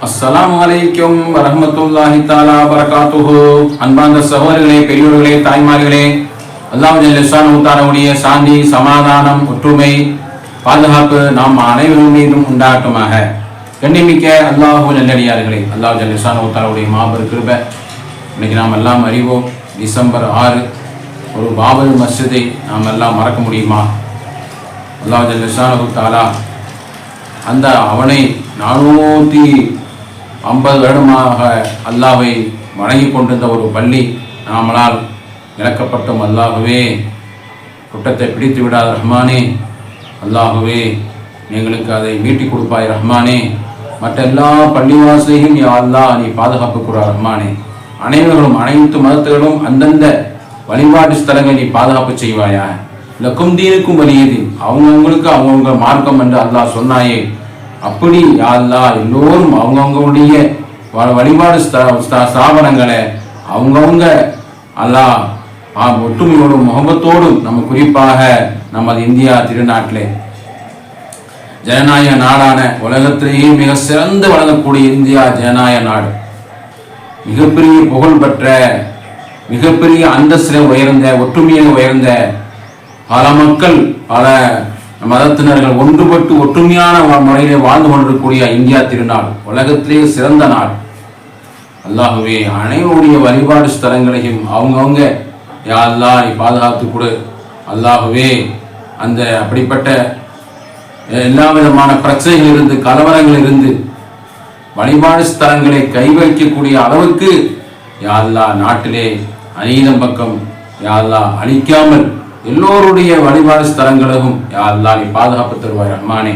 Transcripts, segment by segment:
அஸ்ஸலாமு அலைக்கும் வரஹ்மத்துல்லாஹி தஆலா பரகாத்துஹு. அன்பார்ந்த சகோதரர்களே, பெரியோர்களே, தாய்மார்களே, அல்லாஹ் ஜல்ல ஷானுவுடைய சாந்தி, சமாதானம், ஒற்றுமை, பாதுகாப்பு நாம் அனைவரும் மீதும் உண்டாகட்டுமாக. கண்ணிமிக்க அல்லாஹ் நல்லடியார்களே, அல்லாஹ் ஜல்ல ஷானுவுடைய மாபெரும் கிருபை. இன்னைக்கு நாம் எல்லாம் அறிவோம், டிசம்பர் 6 ஒரு பாபர் மஸ்ஜிதை நாம் எல்லாம் மறக்க முடியுமா? அல்லாஹ் ஜல்ல ஷானுஹு அந்த அவனை 450 வருடமாக அல்லாஹ்வை வணங்கி கொண்டிருந்த ஒரு பள்ளி நாமளால் இழக்கப்பட்டோம். அல்லாஹுவே, குற்றத்தை பிடித்து விடாத ரஹ்மானே, அல்லாஹுவே எங்களுக்கு அதை மீட்டி கொடுப்பாய் ரஹ்மானே. மற்ற எல்லா பள்ளிவாசலையும் யா அல்லாஹ் நீ பாதுகாப்பு கூற ரஹ்மானே. அனைவர்களும் அனைத்து மதத்துகளும் அந்தந்த வழிபாட்டு ஸ்தலங்களை நீ பாதுகாப்பு செய்வாயா. லக்கும் தீனுக்கும் வலியது, அவங்கவுங்களுக்கு அவங்கவுங்க மார்க்கம் என்று அல்லாஹ் சொன்னாயே. அப்படி யா அல்லாஹ் எல்லோரும் அவங்கவுங்களுடைய வழிபாடு ஸ்தாபனங்களை அவங்கவுங்க அல்லாஹ் ஒற்றுமையோடும் முகபத்தோடும் நம்ம குறிப்பாக நமது இந்தியா திருநாட்டிலே ஜனநாயக நாடான உலகத்திலேயே மிக சிறந்து வழங்கக்கூடிய இந்தியா ஜனநாயக நாடு, மிகப்பெரிய புகழ் பெற்ற, மிகப்பெரிய அந்தஸ்தில் உயர்ந்த, ஒற்றுமையாக உயர்ந்த, பல மக்கள் பல மதத்தினர்கள் ஒன்றுபட்டு ஒற்றுமையான முறையிலே வாழ்ந்து கொண்டிருக்கக்கூடிய இந்தியா திருநாடு, உலகத்திலேயே சிறந்த நாடு. அல்லாஹுவே அனைவருடைய வழிபாடு ஸ்தலங்களையும் அவங்கவுங்க யா அல்லாஹ் நீ பாதுகாத்து கொடு. அல்லாஹுவே அந்த அப்படிப்பட்ட எல்லா விதமான பிரச்சனைகள் இருந்து, கலவரங்கள் இருந்து, வழிபாடு ஸ்தலங்களை கை வைக்கக்கூடிய அளவுக்கு யா அல்லாஹ் நாட்டிலே அநீதம் பக்கம் யா அல்லாஹ் அழிக்காமல் எல்லோருடைய வழிபாடு ஸ்தலங்களுக்கும் யா அல்லாஹ் நீ பாதுகாப்பு தருவாய் ரஹ்மானே.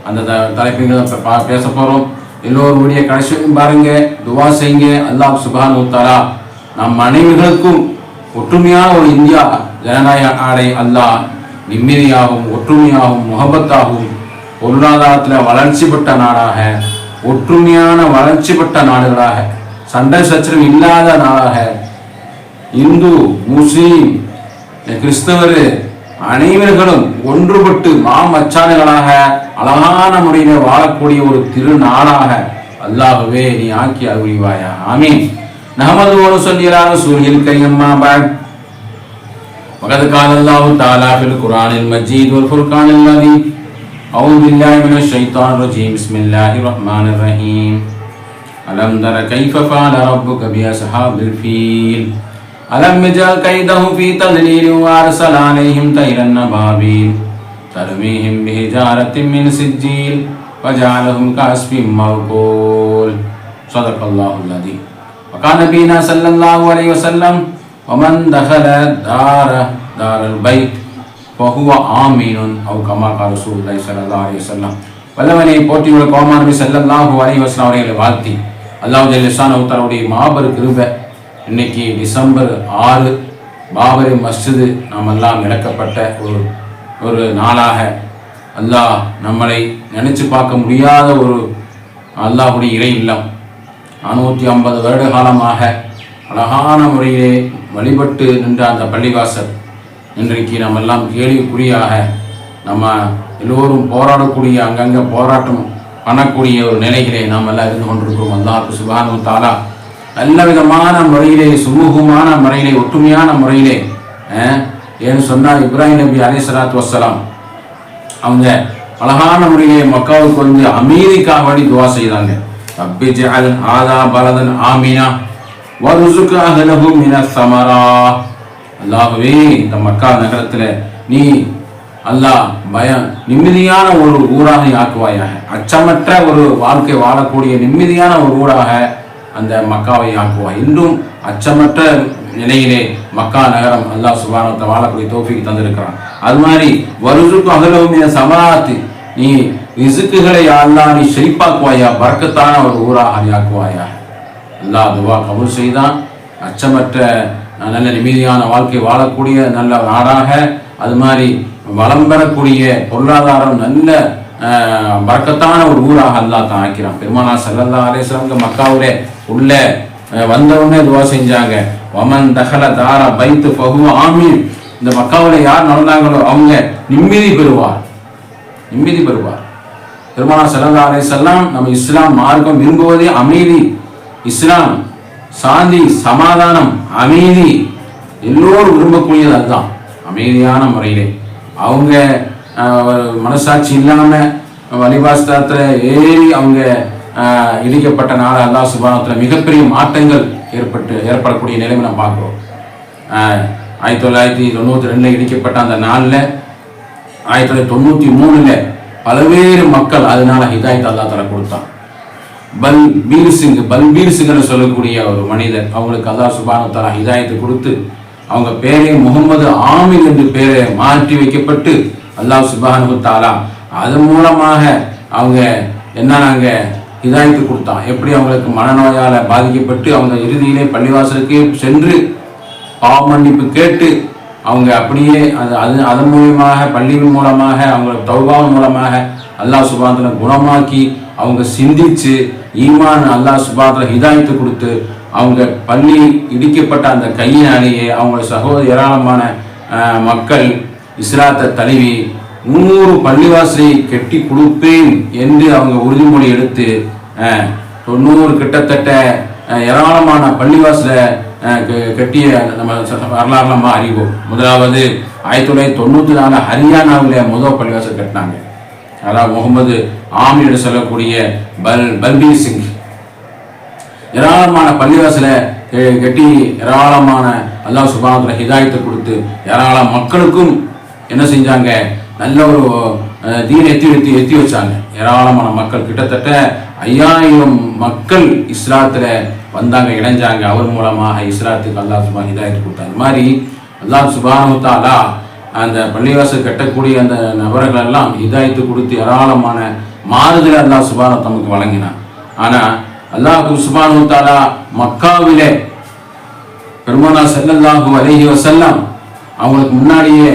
அந்த தலைப்புகளை பேச போகிறோம். எல்லோருடைய கடைசியும் பாருங்க, துவா செய்யுங்க. அல்லாஹ் சுப்ஹானஹு வ தஆலா நம் அனைவர்களுக்கும் ஒற்றுமையான ஒரு இந்தியா ஜனநாயக நாடை அல்லாஹ் நிம்மதியாகவும் ஒற்றுமையாகவும் முகபத்தாகவும் பொருளாதாரத்தில் வளர்ச்சி பெற்ற நாடாக, ஒற்றுமையான வளர்ச்சி பெற்ற நாடுகளாக, சண்டை சச்சரவு இல்லாத நாடாக, இந்து முஸ்லீம் கிறிஸ்தவர் அனைவர்களும் ஒன்றுபட்டு மாமச்சான்களாக அழகான முறையில் வாழக்கூடிய ஒரு திருநாளாக அல்லாஹ்வே நீ ஆக்கி அருள்வாயா. ஆமீன். நஹ்மதுஹு ஸல்லல்லாஹு அலைஹி கரியம்மா பஅத். வகத் கால அல்லாஹு தஆலா ஃபில் குர்ஆனில் மஜீத் வல் ஃபுர்கானில் லதீம். அஊது பில்லாஹி மினஷ் ஷைத்தானிர் ரஜீம். பிஸ்மில்லாஹிர் ரஹ்மானிர் ரஹீம். அலம் தர கைஃப ஃபஅல ரப்புக பி அஸ்ஹாபில் ஃபீல். அலம் யஜ்அல் கைதஹும் ஃபீ தத்லீல் வ அர்ஸல அலைஹிம் தய்ரன் அபாபீல் தர்மீஹிம் பிஹிஜாரத்தின் மின் சிஜ்ஜீல் வஜஅலஹும் கஅஸ்ஃபின் மஅகூல். ஸதகல்லாஹுல் அஸீம். வகான நபினா ஸல்லல்லாஹு அலைஹி வஸல்லம் வமன் தஹல தாரல் பைத் ஃபஹுவ ஆமீனுன் அவ் கமா கால ரசூலுல்லாஹி ஸல்லல்லாஹு அலைஹி வஸல்லம். வல்லவனை போற்றியுள்ள கோமான் நபி ஸல்லல்லாஹு அலைஹி வஸல்லம் அவர்களை வாழ்த்தி அல்லாஹ் ஜல்ல ஷானஹு தஆலாவுடைய மாபெரும் கிருபை இன்னைக்கு டிசம்பர் 6 பாபரி மஸ்ஜிது நாம் எல்லாம் இழக்கப்பட்ட ஒரு நாளாக அல்லாஹ் நம்மளை நினைச்சு பார்க்க முடியாத ஒரு அல்லாஹுடைய இறை இல்லம் 450 வருட காலமாக அழகான முறையிலே வழிபட்டு நின்ற அந்த பள்ளிவாசல் இன்றைக்கு நம்ம எல்லாம் கேள்விக்குறியாக நம்ம எல்லோரும் போராடக்கூடிய, அங்கங்கே போராட்டம் பண்ணக்கூடிய ஒரு நிலையிலே நாம் எல்லாம் இருந்து கொண்டிருக்கிறோம். அல்லாஹ் சுப்ஹானஹு வ தஆலா நல்ல விதமான முறையிலே, சுமூகமான முறையிலே, ஒற்றுமையான முறையிலே ஏன்னு சொன்னால் இப்ராஹிம் நபி அலைஹிஸ்ஸலாத்து வஸ்ஸலாம் அவங்க அழகான முறையிலே மக்காவுக்கு வந்து அமீருக்காக வேண்டி துவா செய்தாங்க. ரப்பி ஜஅல் ஹாதா பலதன் ஆமினா வர்ஸுக் அஹ்லஹு மினஸ் ஸமரா. அல்லாஹ்வே இந்த மக்கா நகரத்தில் நீ அல்லாஹ் நிம்மதியான ஒரு ஊராக ஆக்குவாயாக, அச்சமற்ற ஒரு வாழ்க்கை வாழக்கூடிய நிம்மதியான ஒரு ஊராக அந்த மக்காவை ஆக்குவாய். இன்றும் அச்சமற்ற நிலையிலே மக்கா நகரம் அல்லாஹ் சுப்ஹானஹு வ தஆலா வாழக்கூடிய தௌஃபீக் தந்திருக்கிறான். அது மாதிரி வர்ஸுக் அஹ்லஹு மினஸ் ஸமராத், நீ ரிஸ்குகளை அல்லாஹ் நீ செழிப்பாக்குவாயா, பரக்கத்தான ஒரு ஊராக ஆக்குவாயா. அல்லாஹ் துவா கபூல் செய்தான். அச்சமற்ற நல்ல நிம்மதியான வாழ்க்கை வாழக்கூடிய நல்ல நாடாக, அது மாதிரி வளம் பெறக்கூடிய பொருளாதாரம் நல்ல பரக்கத்தான ஒரு ஊராக அல்லாஹ் தான் ஆக்கிறான். பெருமானார் ஸல்லல்லாஹு அலைஹி வஸல்லம் மக்காவுலே உள்ள வந்தவொடனே துவா செஞ்சாங்க. வமன் தஹல தார பைத் ஃபஹுவ ஆமீன். இந்த மக்காவுல யார் நடந்தாங்களோ அவங்க நிம்மதி பெறுவார், நிம்மதி பெறுவார். பெருமானார் ஸல்லல்லாஹு அலைஹி வஸல்லம் நம்ம இஸ்லாம் மார்க்கம் விரும்புவதே அமைதி, இஸ்லாம் சாந்தி, சமாதானம், அமைதி, எல்லோரும் விரும்பக்கூடியது அதுதான். அமைதியான முறையிலே அவங்க மனசாட்சி இல்லாம வலிபாஸ்தலத்துல ஏறி அவங்க இடிக்கப்பட்ட நாள் அல்லாஹ் சுப்ஹானஹு வ தஆலா மிகப்பெரிய மாற்றங்கள் ஏற்படக்கூடிய நிலைமை நம்ம பார்க்கிறோம். 1992 இடிக்கப்பட்ட அந்த நாளில் 1993 பல்வேறு மக்கள் அதனால ஹிதாயத் அல்லாஹ் தஆலா கொடுத்தான். பல்பீர் சிங்னு சொல்லக்கூடிய ஒரு மனிதர், அவங்களுக்கு அல்லாஹ் சுப்ஹானஹு வ தஆலா ஹிதாயத்தை கொடுத்து அவங்க பேரை முகமது ஆமீர் என்று பேரை மாற்றி வைக்கப்பட்டு அல்லாஹ் சுப்ஹானஹு வ தஆலா அதன் மூலமாக அவங்க என்னன்னாங்க ஹிதாயத்து கொடுத்தான். எப்படி அவங்களுக்கு மனநோயால பாதிக்கப்பட்டு அவங்க இறுதியிலே பள்ளிவாசலுக்கு சென்று பாவ மன்னிப்பு கேட்டு அவங்க அப்படியே அதன் மூலமாக பள்ளியின் மூலமாக அவங்க தௌபாவின் மூலமாக அல்லாஹ் சுப்ஹானஹு வ தஆலா குணமாக்கி அவங்க சிந்திச்சு ஈமான் அல்லாஹ் சுப்ஹானஹு வ தஆலா ஹிதாயத்து கொடுத்து அவங்க பள்ளி இடிக்கப்பட்ட அந்த கையினாலேயே அவங்க சகோதர ஏராளமான மக்கள் இஸ்லாத்தை தழுவி 100 பள்ளிவாசலை கட்டி கொடுப்பேன் என்று அவங்க உறுதிமொழி எடுத்து 90 கிட்டத்தட்ட ஏராளமான பள்ளிவாசலை கட்டிய நம்ம வரலாறு நம்ம அறிவோம். முதலாவது 1994 ஹரியானாவில் முதல் பள்ளிவாசல் கட்டினாங்க. அதாவது முகமது ஆமீர் என்று சொல்லக்கூடிய பல்பீர் சிங் ஏராளமான பள்ளிவாசலை கட்டி ஏராளமான அல்லாஹ் சுப்ஹானஹு வ தஆலா ஹிதாயத்தை கொடுத்து ஏராள மக்களுக்கும் என்ன செஞ்சாங்க, நல்ல ஒரு தீனை எத்தி வச்சாங்க. ஏராளமான மக்கள் கிட்டத்தட்ட 5000 மக்கள் இஸ்லாத்தில் வந்தாங்க, இணைஞ்சாங்க. அவர் மூலமாக இஸ்லாத்துக்கு அல்லாஹ் சுப்ஹானஹு ஹிதாயத்தை கொடுத்தாங்க. அது மாதிரி அல்லாஹ் சுப்ஹானஹு வ தஆலா அந்த பள்ளிவாசல் கட்டக்கூடிய அந்த நபர்கள் எல்லாம் ஹிதாயத்து கொடுத்து ஏராளமான மாறுதலை அல்லாஹ் சுப்ஹானஹு தமக்கு வழங்கினான். ஆனால் அல்லாஹ் சுப்ஹானஹு வ தஆலா மக்காவிலே பெருமானார் ஸல்லல்லாஹு அலைஹி வஸல்லம் அவங்களுக்கு முன்னாடியே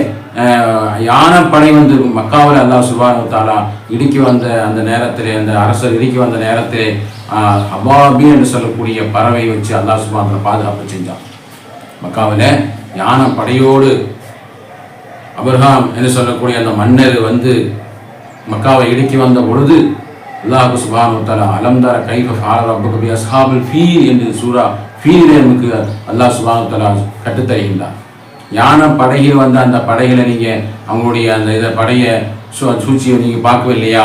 யானைப்படை வந்து மக்காவில் அல்லாஹ் சுப்ஹானஹு வ தஆலா இடிக்க வந்த அந்த நேரத்திலே, அந்த அரசர் இடிக்க வந்த நேரத்திலே அபாபீல் என்று சொல்லக்கூடிய பறவை வச்சு அல்லாஹ் சுப்ஹானஹு வ தஆலா பாதுகாப்பு செஞ்சான். மக்காவில் யானைப்படையோடு அப்ரஹாம் என்று சொல்லக்கூடிய அந்த மன்னர் வந்து மக்காவை இடிக்க வந்த பொழுது அல்லாஹ் சுப்ஹானஹு வ தஆலா அலம் தர கைஃப ஃபஅல ரப்புக பி அஸ்ஹாபில் ஃபீல் என்று சூரா ஃபீலிலே நமக்கு அல்லாஹ் சுப்ஹானஹு வ தஆலா கற்றுத்தருகின்றார். யானை படையில் வந்த அந்த படைகளை நீங்கள் அவங்களுடைய அந்த இதை படைய சூழ்ச்சியை நீங்கள் பார்க்கவில்லையா?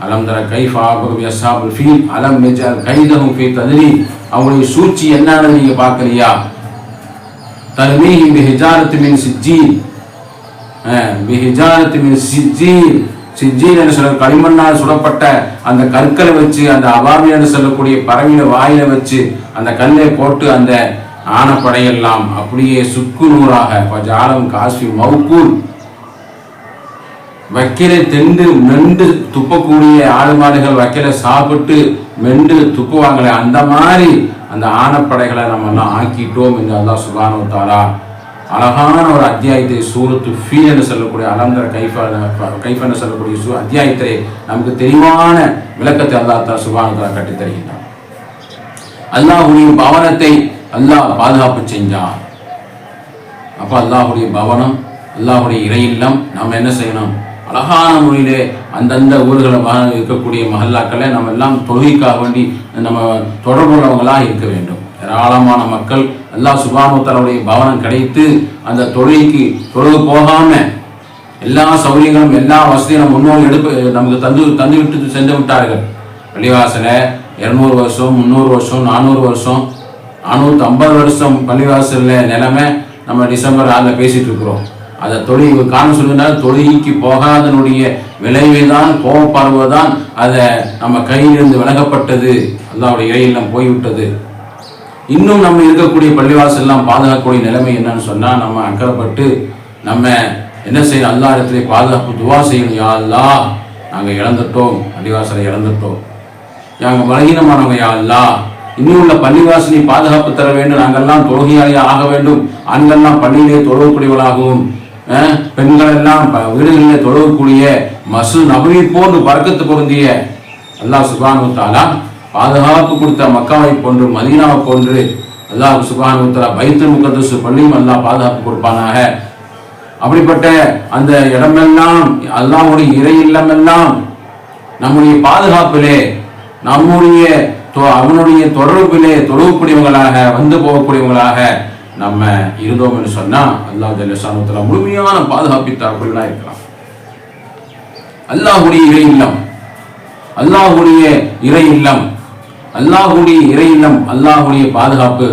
அலம் தர கைஃப ரப்புக பி அஸ்ஹாபில் ஃபீல் அலம் யஜ்அல் கைதஹும் ஃபீ தத்லீல், அவங்களுடைய சூழ்ச்சி என்னன்னு நீங்கள் பார்க்கலையா? தர்மீஹிம் பிஹிஜாரத்தின் மின் சிஜ்ஜீல், சிஜ்ஜீல் என்று சொல்ல களிமண்ணால் சுடப்பட்ட அந்த கற்களை வச்சு அந்த அபாபி என்று சொல்லக்கூடிய பறவையில வாயில வச்சு அந்த கல்லை போட்டு அந்த ஆனப்படையெல்லாம் அப்படியே சுக்கு நூறாக ஜாலம் காஸ்வி மவுக்கூல் வக்கிலை தெண்டு மெண்டு துப்பக்கூடிய ஆடு மாடுகள் வக்கிலை சாப்பிட்டு மெண்டு துப்புவாங்களே, அந்த மாதிரி அந்த ஆனப்படைகளை நம்ம எல்லாம் ஆக்கிட்டோம் என்று அல்லாஹ் சுப்ஹானஹு வ தஆலா அழகான ஒரு அத்தியாயத்தை சூரத்து ஃபீல் என்று சொல்லக்கூடிய அலந்தர கைஃப என்று சொல்லக்கூடிய அத்தியாயத்திலே நமக்கு தெளிவான விளக்கத்தை அல்லாஹ் தஆலா சுப்ஹானஹு வ தஆலா கற்றுத் தருகின்றார். அல்லாஹ்வுடைய பவனத்தை அல்லாஹ் பாதுகாப்பு செஞ்சான். அப்ப அல்லாஹ்வுடைய பவனம், அல்லாஹ்வுடைய இறை இல்லம் நாம் என்ன செய்யணும்? அழகான முறையிலே அந்தந்த ஊர்களில் இருக்கக்கூடிய மஹல்லாக்களை நம்ம எல்லாம் தொழுகைக்காக வேண்டி நம்ம தொடர்புள்ளவங்களாக இருக்க வேண்டும். ஏராளமான மக்கள் அல்லாஹ் சுப்ஹானஹு வ தஆலாவுடைய பவனம் கிடைத்து அந்த தொழுகைக்கு தொழுகு போகாம எல்லா சௌகரியங்களும் எல்லா வசதியும் முன்னோர் நமக்கு தந்து விட்டு சென்று விட்டார்கள். பள்ளிவாசல 200 வருஷம் 300 வருஷம் 400 வருஷம் 450 வருஷம் பள்ளிவாசலில் நிலைமை நம்ம டிசம்பர் 6 பேசிட்டு இருக்கிறோம். அதை தொழுகை காரணம் சொல்லினால் தொழுகைக்கு போகாதனுடைய விளைவை தான் கோபப்படுவதுதான் அதை நம்ம கையிலிருந்து விலகப்பட்டது, அல்லாஹ்வுடைய இறையில்லம் போய்விட்டது. இன்னும் நம்ம இருக்கக்கூடிய பள்ளிவாசல்லாம் பாதுகாக்கக்கூடிய நிலைமை என்னன்னு சொன்னால், நம்ம அக்கறைப்பட்டு நம்ம என்ன செய்யணும்? அல்லாஹ் இடத்துல பாதுகாப்பு துவா செய்யணும். யா அல்லாஹ், நாங்கள் இழந்துட்டோம், பள்ளிவாசலை இழந்துட்டோம், நாங்கள் பலகீனமானவங்க, யா அல்லாஹ் இன்னும் உள்ள பள்ளிவாசலை பாதுகாப்பு தர வேண்டும், நாங்கள்லாம் தொழுகையாளியே ஆக வேண்டும், ஆண்கள்லாம் பள்ளியிலே தொழுகக்கூடியவர்களாகவும் பெண்கள் எல்லாம் வீடுகளிலே தொழுகக்கூடிய மஸ்ஜித் நபவி போன்று பரக்கத்து பொருந்திய அல்லாஹ் சுப்ஹானஹு வ தஆலா பாதுகாப்பு கொடுத்த மக்காவை போன்று மதீனாவை போன்று அல்லாஹ் சுப்ஹானஹு வ தஆலா பைத்துல் முகத்தஸ் பள்ளியும் அல்லாஹ் பாதுகாப்பு கொடுப்பானாக. அப்படிப்பட்ட அந்த இடமெல்லாம் அல்லாஹ்வுடைய இறை இல்லமெல்லாம் நம்முடைய பாதுகாப்பிலே, நம்முடைய அவனுடைய தொடர்பிலே தொடர்புக்கூடியவங்களாக வந்து போகக்கூடியவங்களாக நம்ம இருந்தோம் என்று சொன்னா அல்லாஹ் ஜல்ல ஷானுஹு முழுமையான பாதுகாப்பித்தார்களாக இருக்கலாம். அல்லாஹ்வுடைய இறை இல்லம், அல்லாஹ்வுடைய இறை இல்லம், அல்லாஹ்வுடைய இறை இல்லம், அல்லாஹ்வுடைய பாதுகாப்பு,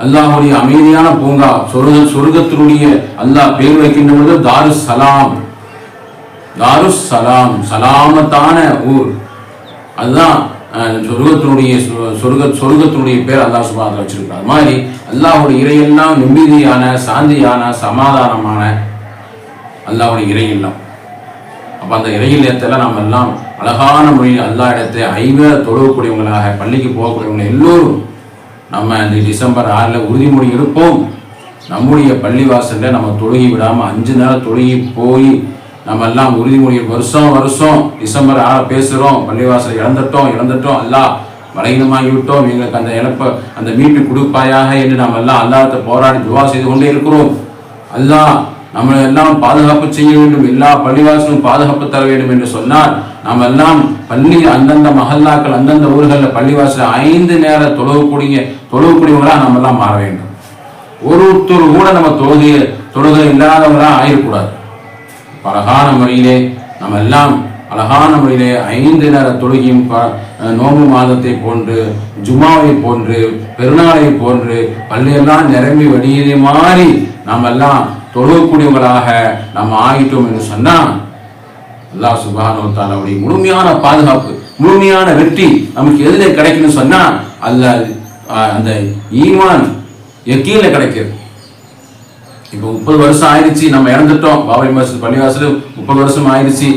அல்லாஹ்வுடைய அமைதியான பூங்கா, சொர்க்கத்தினுடைய அல்லாஹ் பேர் வைக்கின்ற பொழுது தாருஸ் சலாம், தாருஸ் சலாம், சலாமத்தான ஊர். அதுதான் சொர்க்கத்தினுடைய பேர் அல்லாஹ் சுப்ஹானஹு வ தஆலா வச்சிருக்கார். அது மாதிரி அல்லாஹ்வுடைய இறையெல்லாம் நிம்மதியான, சாந்தியான, சமாதானமான அல்லாஹ்வுடைய இறை இல்லம். அப்ப அந்த இறை இல்லத்தில் நாம் எல்லாம் அழகான முறையில் அல்லாஹ் இடத்தை ஐவேளை தொழுகக்கூடியவங்களாக, பள்ளிக்கு போகக்கூடியவங்க எல்லோரும் நம்ம இந்த டிசம்பர் 6 உறுதிமொழி எடுப்போம். நம்முடைய பள்ளிவாசல்ல நம்ம தொழுகி விடாம 5 நாள் தொழுகி போய் நம்ம எல்லாம் உறுதிமொழி வருஷம் டிசம்பர் 6 பேசுறோம். பள்ளிவாசல் இழந்துட்டோம், அல்லாஹ் பலகீனமாகி விட்டோம், எங்களுக்கு அந்த இழப்ப அந்த மீட்டு கொடுப்பாயாக என்று நாம் எல்லாம் அல்லாஹ்விட்ட போராடி துவா செய்து கொண்டே இருக்கிறோம். அல்லாஹ் நம்ம எல்லாம் பாதுகாப்பு செய்ய வேண்டும், எல்லா பள்ளிவாசலும் பாதுகாப்பு தர வேண்டும் என்று சொன்னால் நாம் எல்லாம் பள்ளி அந்தந்த மஹல்லாக்கள், அந்தந்த ஊர்களில் பள்ளிவாசல் 5 நேர தொழுகக்கூடியவங்களா நம்ம எல்லாம் மாற வேண்டும். ஒருத்தர் கூட நம்ம தொழுகை இல்லாதவங்களா ஆயிடக்கூடாது. அழகான முறையிலே நம்ம எல்லாம் அழகான முறையிலே 5 நேர தொழுகையும் நோம்பு மாதத்தை போன்று, ஜுமாவை போன்று, பெருநாளை போன்று பள்ளியெல்லாம் நிரம்பி வடியிலே மாறி நாம் எல்லாம் தொழுகக்கூடியவங்களாக நம்ம ஆகிட்டோம் என்று சொன்னா அல்லாஹ் சுப்ஹானஹு வ தஆலாவுடைய முழுமையான பாதுகாப்பு, முழுமையான வெற்றி நமக்கு எதிலே கிடைக்குன்னு சொன்னா அல்லாஹ் அந்த ஈமான் யக்கீன்ல கிடைக்கிறது. இப்போ 30 வருஷம் ஆயிடுச்சு, நம்ம இறந்துட்டோம். பாபரி மஸ்ஜித் பள்ளிவாசல் 30 வருஷம் ஆயிடுச்சு.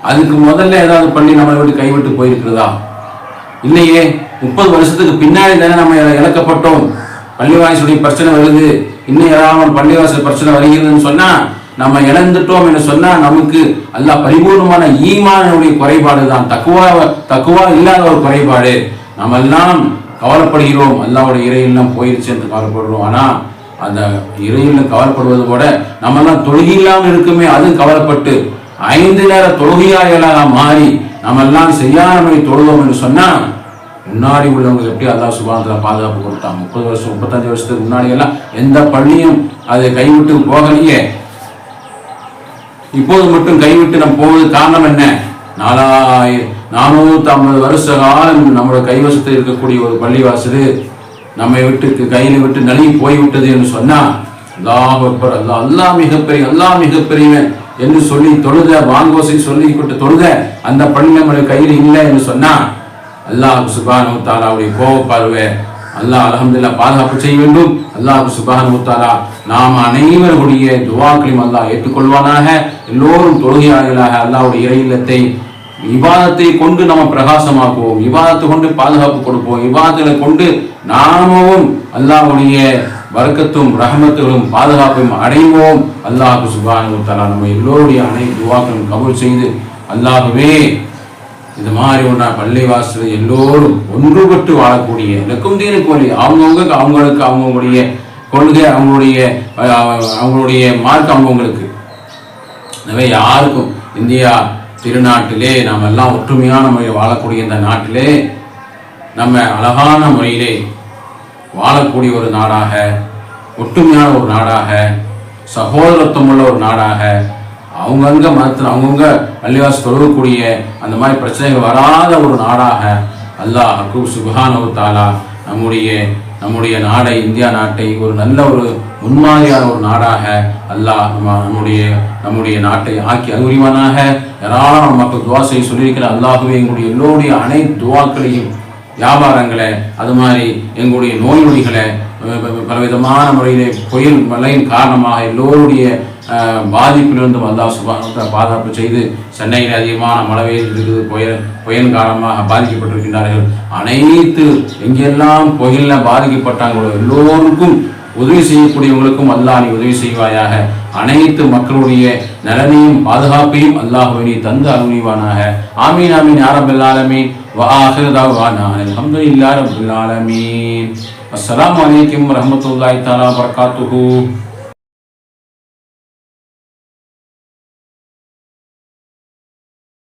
அதுக்கு முதல்ல ஏதாவது பள்ளி நம்மளை விட்டு கைவிட்டு போயிருக்கிறதா? இல்லையே. 30 வருஷத்துக்கு பின்னாடி தானே நம்ம இழக்கப்பட்டோம். பள்ளிவாசலுடைய பிரச்சனை வருது, இன்னும் ஏதாவது பள்ளிவாசல் பிரச்சனை வருகிறதுன்னு சொன்னா நம்ம இழந்துட்டோம் என்று சொன்னா நமக்கு அல்லாஹ் பரிபூர்ணமான ஈமானுடைய குறைபாடு தான், தக்குவா இல்லாத ஒரு குறைபாடு. நம்ம எல்லாம் கவலைப்படுகிறோம், அல்லாஹ்வுடைய இறை இல்லம் போயிருச்சு என்று கவலைப்படுறோம். ஆனா அந்த இறையில் கவலைப்படுவது கூட நம்ம எல்லாம் தொழுகை இல்லாமல் இருக்குமே, அதுவும் கவலைப்பட்டு 5 நேர தொழுகையாளர்களாக மாறி நம்ம எல்லாம் செய்யாமை தொழுவோம் என்று சொன்னா முன்னாடி உள்ளவங்க எப்படி அல்லாஹ் சுப்ஹானஹு வ தஆலா பாதுகாப்பு கொடுத்தாங்க. 30 வருஷம் 35 வருஷத்துக்கு முன்னாடி எல்லாம் எந்த பள்ளியும் அதை கைவிட்டு போகலையே. இப்போது மட்டும் கைவிட்டு நம்ம போவது காரணம் என்ன? 450 வருஷ காலம் நம்மளோட கைவசத்தில் இருக்கக்கூடிய ஒரு பள்ளிவாசல் நம்மை விட்டு கையில விட்டு நழுவி போய்விட்டது என்று சொன்னா அல்லாஹ் அக்பர், அல்லாஹ் மிகப்பெரியவன் என்று சொல்லி தொழுத வாங்கோசை சொல்லி கொண்டு தொழுத அந்த பள்ளி நம்முடைய கையில் இல்லை என்று சொன்னா அல்லாஹ் சுப்ஹானஹு வ தஆலாவுடைய கோபப்பார்வை அல்லாஹ் அல்ஹம்துலில்லாஹ் பாதுகாப்பு செய்ய வேண்டும். அல்லாஹ் சுப்ஹானஹு வ தஆலா நாம் அனைவருடைய துஆக்களையும் அல்லாஹ் ஏற்றுக்கொள்வானாக. எல்லோரும் தொழுகையாளர்களாக அல்லாஹ்வுடைய இறை இல்லத்தை இபாதத்தை கொண்டு நம்ம பிரகாசமாக்குவோம், இபாதத்தை கொண்டு பாதுகாப்பு கொடுப்போம், இபாதத்தை கொண்டு நாமும் அல்லாஹ்வுடைய பரக்கத்தும் ரஹமத்துகளும் பாதுகாப்பையும் அடைவோம். அல்லாஹ் சுப்ஹானஹு வ தஆலா நம்ம எல்லோருடைய அனைத்து துஆக்களையும் கபூல் செய்து அல்லாஹ்வே இது மாதிரி ஒன்றா பள்ளிவாசல் எல்லோரும் ஒன்றுபட்டு வாழக்கூடிய எனக்கும் தீனுக்கு வழி, அவங்களுக்கு அவங்களுடைய கொள்கை, அவங்களுடைய மார்க் அவங்களுக்கு. எனவே யாருக்கும் இந்தியா திருநாட்டிலே நாம் எல்லாம் ஒற்றுமையான முறையில் வாழக்கூடிய இந்த நாட்டிலே நம்ம அழகான முறையிலே வாழக்கூடிய ஒரு நாடாக, ஒற்றுமையான ஒரு நாடாக, சகோதரத்துவமுள்ள ஒரு நாடாக, அவங்கவுங்க மதத்தில் அவங்கவுங்க பள்ளிவாசல் தொழுகக்கூடிய அந்த மாதிரி பிரச்சனைகள் வராத ஒரு நாடாக அல்லாஹ் சுப்ஹானஹு வ தஆலா நம்முடைய நாடை, இந்தியா நாட்டை ஒரு நல்ல ஒரு முன்மாதிரியான ஒரு நாடாக அல்லாஹ் நம்முடைய நாட்டை ஆக்கி அறிவுரிவானாக. ஏராளமான மக்கள் துவா செய்ய சொல்லியிருக்கிற அல்லாஹுவே எங்களுடைய எல்லோருடைய அனைத்து துவாக்களையும், வியாபாரங்களை, அது மாதிரி எங்களுடைய நோய் நொடிகளை பலவிதமான முறையிலே புயல் மழையின் காரணமாக எல்லோருடைய பாதிப்பிலிருந்தும் அல்லாஹ் சுப்ஹானஹு வ தஆலா பாதுகாப்பு செய்து சென்னையில் அதிகமான மழை பெய்து இருக்குது, புயல் காரணமாக பாதிக்கப்பட்டிருக்கின்றார்கள். அனைத்து எங்கெல்லாம் புயலில் பாதிக்கப்பட்டாங்களோ எல்லோருக்கும் உதவி செய்யக்கூடியவங்களுக்கும் அல்லாஹ் நீ உதவி செய்வாயாக. அனைத்து மக்களுடைய நலனையும் பாதுகாப்பையும் அல்லாஹ்வை நீ தந்து அருள்வானாக. ஆமீன் ஆமீன் யா ரப்பல் ஆலமீன். வ ஆகிரு தஅவானா அல்ஹம்துலில்லாஹி ரப்பில் ஆலமீன். அஸ்ஸலாமு அலைக்கும் வரஹ்மத்துல்லாஹி தஆலா வபரகாத்துஹு.